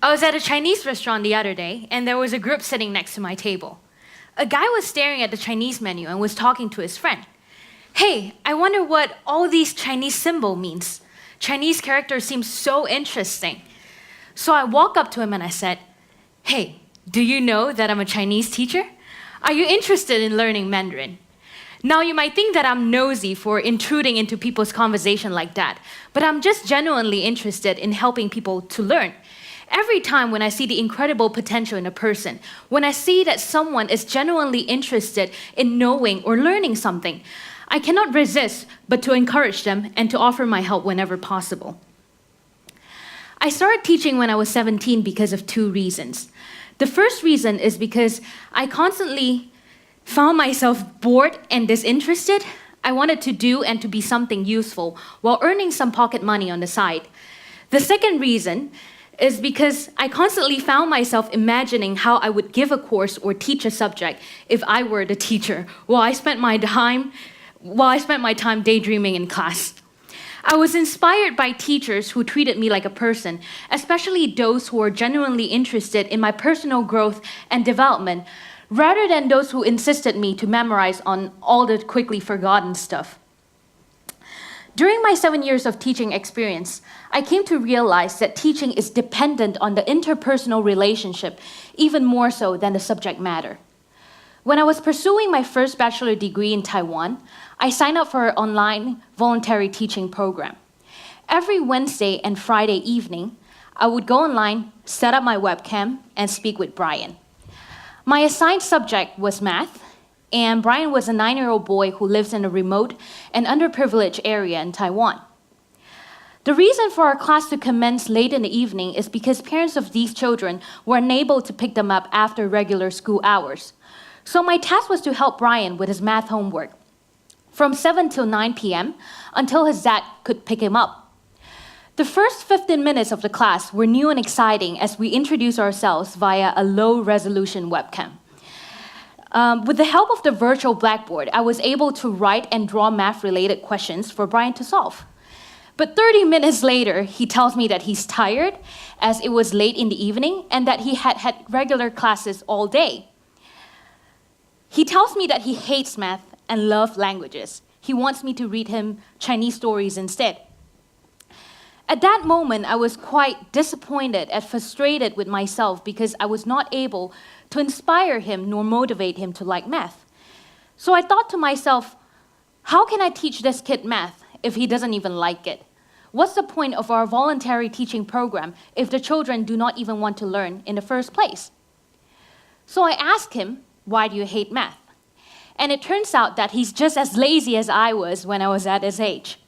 I was at a Chinese restaurant the other day, and there was a group sitting next to my table. A guy was staring at the Chinese menu and was talking to his friend. Hey, I wonder what all these Chinese symbol means. Chinese characters seem so interesting. So I walked up to him and I said, hey, do you know that I'm a Chinese teacher? Are you interested in learning Mandarin? Now you might think that I'm nosy for intruding into people's conversation like that, but I'm just genuinely interested in helping people to learn. Every time when I see the incredible potential in a person, when I see that someone is genuinely interested in knowing or learning something, I cannot resist but to encourage them and to offer my help whenever possible. I started teaching when I was 17 because of two reasons. The first reason is because I constantly found myself bored and disinterested. I wanted to do and to be something useful while earning some pocket money on the side. The second reason is because I constantly found myself imagining how I would give a course or teach a subject if I were the teacher while I spent my time daydreaming in class. I was inspired by teachers who treated me like a person, especially those who were genuinely interested in my personal growth and development, rather than those who insisted me to memorize on all the quickly forgotten stuff. During my 7 years of teaching experience, I came to realize that teaching is dependent on the interpersonal relationship, even more so than the subject matter. When I was pursuing my first bachelor degree in Taiwan, I signed up for an online voluntary teaching program. Every Wednesday and Friday evening, I would go online, set up my webcam, and speak with Brian. My assigned subject was math, and Brian was a 9-year-old boy who lives in a remote and underprivileged area in Taiwan. The reason for our class to commence late in the evening is because parents of these children were unable to pick them up after regular school hours. So my task was to help Brian with his math homework from 7 till 9 p.m. until his dad could pick him up. The first 15 minutes of the class were new and exciting as we introduced ourselves via a low-resolution webcam. With the help of the virtual blackboard, I was able to write and draw math-related questions for Brian to solve. But 30 minutes later, he tells me that he's tired as it was late in the evening and that he had had regular classes all day. He tells me that he hates math and loves languages. He wants me to read him Chinese stories instead. At that moment, I was quite disappointed and frustrated with myself because I was not able to inspire him nor motivate him to like math. So I thought to myself, how can I teach this kid math if he doesn't even like it? What's the point of our voluntary teaching program if the children do not even want to learn in the first place? So I asked him, why do you hate math? And it turns out that he's just as lazy as I was when I was at his age.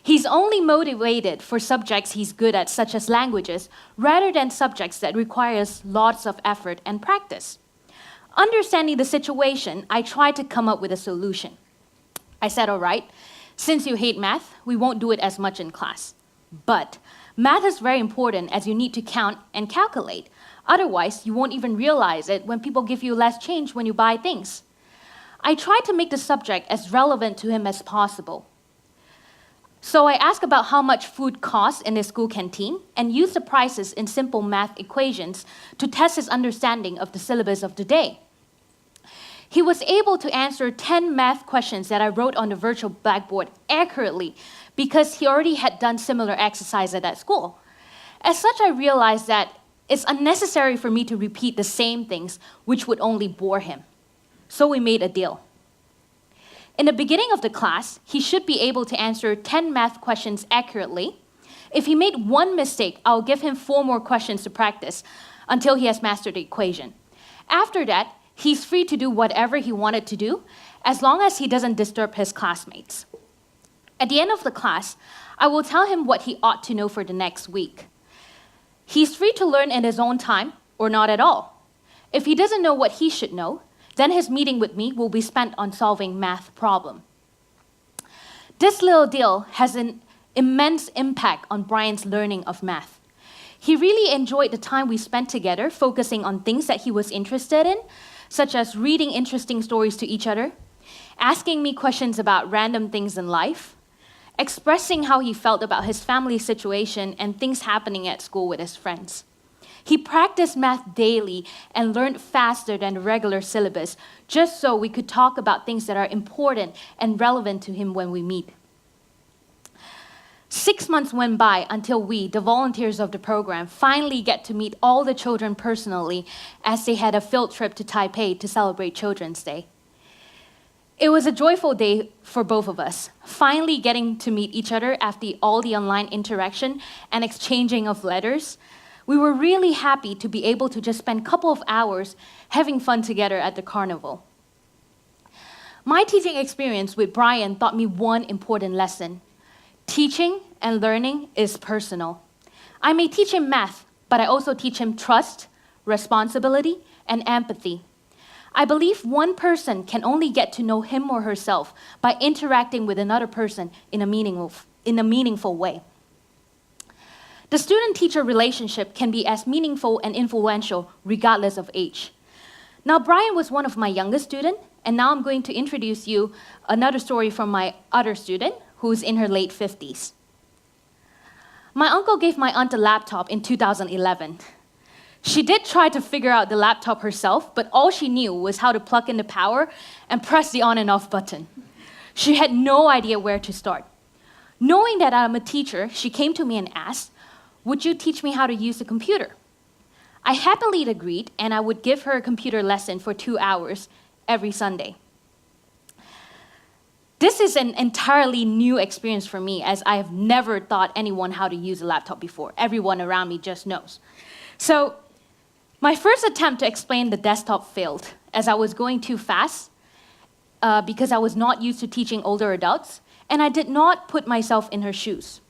He's only motivated for subjects he's good at, such as languages, rather than subjects that requires lots of effort and practice. Understanding the situation, I tried to come up with a solution. I said, all right, since you hate math, we won't do it as much in class. But math is very important as you need to count and calculate. Otherwise, you won't even realize it when people give you less change when you buy things. I tried to make the subject as relevant to him as possible. So I asked about how much food costs in his school canteen and used the prices in simple math equations to test his understanding of the syllabus of the day. He was able to answer 10 math questions that I wrote on the virtual blackboard accurately because he already had done similar exercise at that school. As such, I realized that it's unnecessary for me to repeat the same things, which would only bore him. So we made a deal. In the beginning of the class, he should be able to answer 10 math questions accurately. If he made one mistake, I'll give him 4 more questions to practice until he has mastered the equation. After that, he's free to do whatever he wanted to do, as long as he doesn't disturb his classmates. At the end of the class, I will tell him what he ought to know for the next week. He's free to learn in his own time, or not at all. If he doesn't know what he should know, then his meeting with me will be spent on solving math problem. This little deal has an immense impact on Brian's learning of math. He really enjoyed the time we spent together focusing on things that he was interested in, such as reading interesting stories to each other, asking me questions about random things in life, expressing how he felt about his family situation and things happening at school with his friends. He practiced math daily and learned faster than the regular syllabus, just so we could talk about things that are important and relevant to him when we meet. 6 months went by until we, the volunteers of the program, finally get to meet all the children personally as they had a field trip to Taipei to celebrate Children's Day. It was a joyful day for both of us, finally getting to meet each other after all the online interaction and exchanging of letters. We were really happy to be able to just spend a couple of hours having fun together at the carnival. My teaching experience with Brian taught me one important lesson. Teaching and learning is personal. I may teach him math, but I also teach him trust, responsibility, and empathy. I believe one person can only get to know him or herself by interacting with another person in a meaningful way. The student-teacher relationship can be as meaningful and influential regardless of age. Now, Brian was one of my youngest students, and now I'm going to introduce you another story from my other student, who's in her late 50s. My uncle gave my aunt a laptop in 2011. She did try to figure out the laptop herself, but all she knew was how to plug in the power and press the on and off button. She had no idea where to start. Knowing that I'm a teacher, she came to me and asked, "Would you teach me how to use the computer?" I happily agreed, and I would give her a computer lesson for 2 hours every Sunday. This is an entirely new experience for me, as I have never taught anyone how to use a laptop before. Everyone around me just knows. So, my first attempt to explain the desktop failed, as I was going too fast because I was not used to teaching older adults, and I did not put myself in her shoes.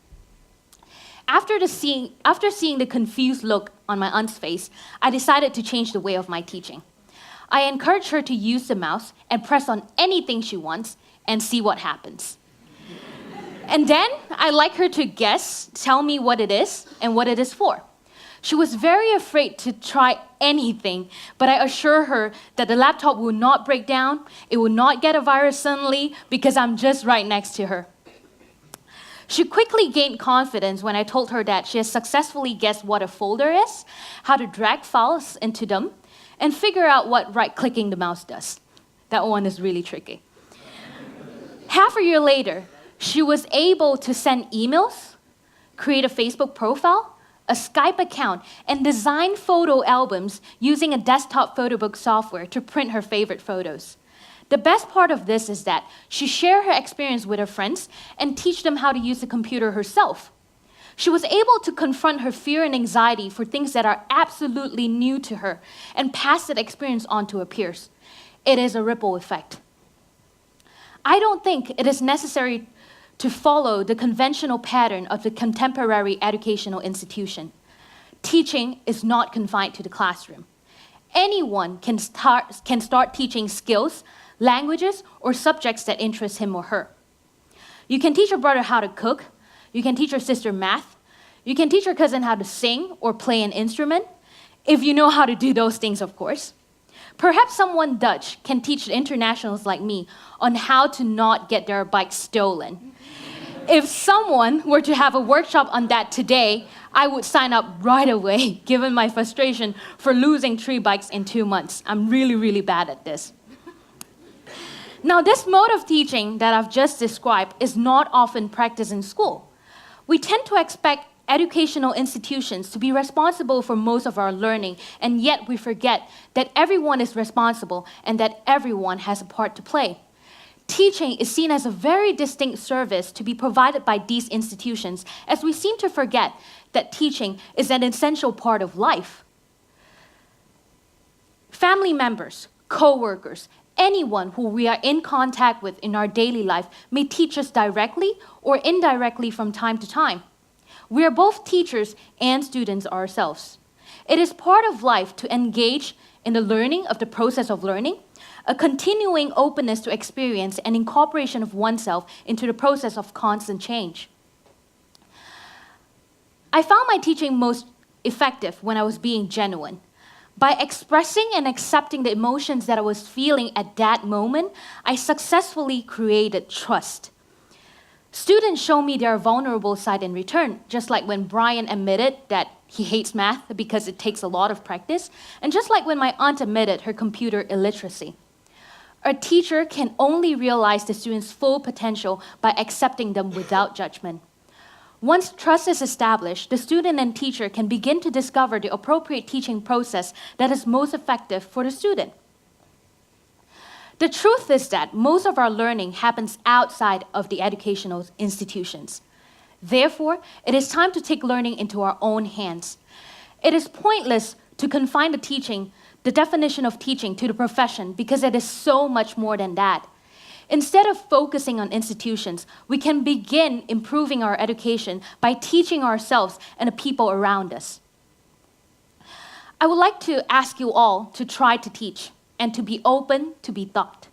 After seeing the confused look on my aunt's face, I decided to change the way of my teaching. I encouraged her to use the mouse and press on anything she wants and see what happens. And then I'd like her to guess, tell me what it is and what it is for. She was very afraid to try anything, but I assure her that the laptop will not break down, it will not get a virus suddenly, because I'm just right next to her. She quickly gained confidence when I told her that she has successfully guessed what a folder is, how to drag files into them, and figure out what right-clicking the mouse does. That one is really tricky. Half a year later, she was able to send emails, create a Facebook profile, a Skype account, and design photo albums using a desktop photo book software to print her favorite photos. The best part of this is that she shared her experience with her friends and teach them how to use the computer herself. She was able to confront her fear and anxiety for things that are absolutely new to her and pass that experience on to her peers. It is a ripple effect. I don't think it is necessary to follow the conventional pattern of the contemporary educational institution. Teaching is not confined to the classroom. Anyone can start teaching skills, languages, or subjects that interest him or her. You can teach your brother how to cook, you can teach your sister math, you can teach your cousin how to sing or play an instrument, if you know how to do those things, of course. Perhaps someone Dutch can teach internationals like me on how to not get their bike stolen. If someone were to have a workshop on that today, I would sign up right away, given my frustration for losing 3 bikes in 2 months. I'm really, really bad at this. Now, this mode of teaching that I've just described is not often practiced in school. We tend to expect educational institutions to be responsible for most of our learning, and yet we forget that everyone is responsible and that everyone has a part to play. Teaching is seen as a very distinct service to be provided by these institutions, as we seem to forget that teaching is an essential part of life. Family members, co-workers, anyone who we are in contact with in our daily life may teach us directly or indirectly from time to time. We are both teachers and students ourselves. It is part of life to engage in the learning of the process of learning, a continuing openness to experience and incorporation of oneself into the process of constant change. I found my teaching most effective when I was being genuine. By expressing and accepting the emotions that I was feeling at that moment, I successfully created trust. Students show me their vulnerable side in return, just like when Brian admitted that he hates math because it takes a lot of practice, and just like when my aunt admitted her computer illiteracy. A teacher can only realize the students' full potential by accepting them without judgment. Once trust is established, the student and teacher can begin to discover the appropriate teaching process that is most effective for the student. The truth is that most of our learning happens outside of the educational institutions. Therefore, it is time to take learning into our own hands. It is pointless to confine the definition of teaching to the profession because it is so much more than that. Instead of focusing on institutions, we can begin improving our education by teaching ourselves and the people around us. I would like to ask you all to try to teach and to be open to be taught.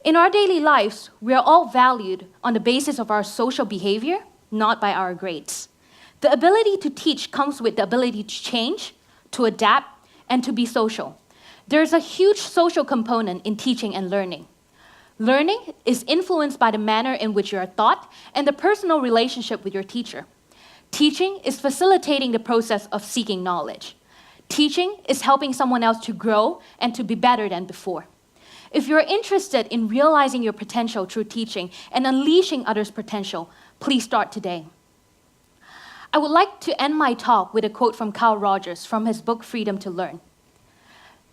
In our daily lives, we are all valued on the basis of our social behavior, not by our grades. The ability to teach comes with the ability to change, to adapt, and to be social. There is a huge social component in teaching and learning. Learning is influenced by the manner in which you are taught and the personal relationship with your teacher. Teaching is facilitating the process of seeking knowledge. Teaching is helping someone else to grow and to be better than before. If you're interested in realizing your potential through teaching and unleashing others' potential, please start today. I would like to end my talk with a quote from Carl Rogers from his book, Freedom to Learn.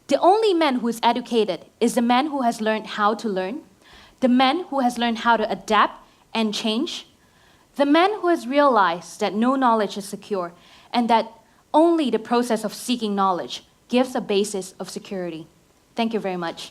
The only man who is educated is the man who has learned how to learn, the man who has learned how to adapt and change, the man who has realized that no knowledge is secure and that only the process of seeking knowledge gives a basis of security. Thank you very much.